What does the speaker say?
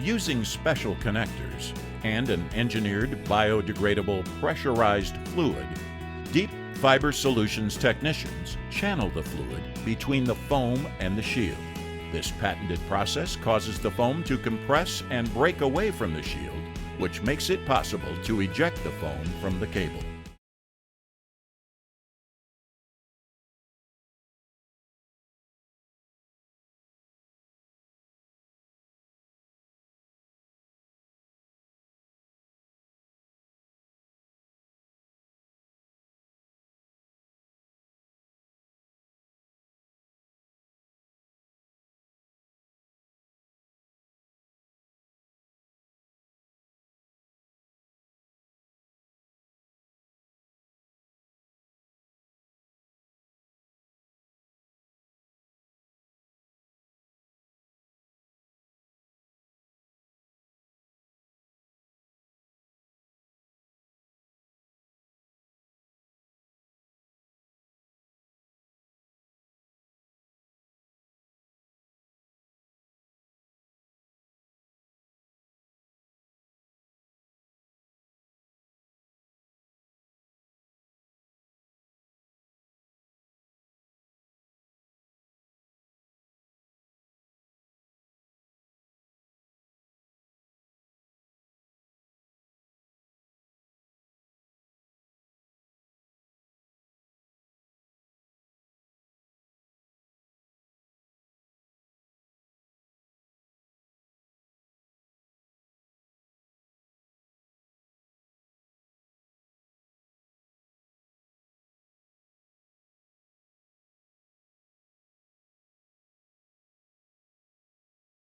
Using special connectors and an engineered biodegradable pressurized fluid, Deep Fiber Solutions technicians channel the fluid between the foam and the shield. This patented process causes the foam to compress and break away from the shield, which makes it possible to eject the foam from the cable.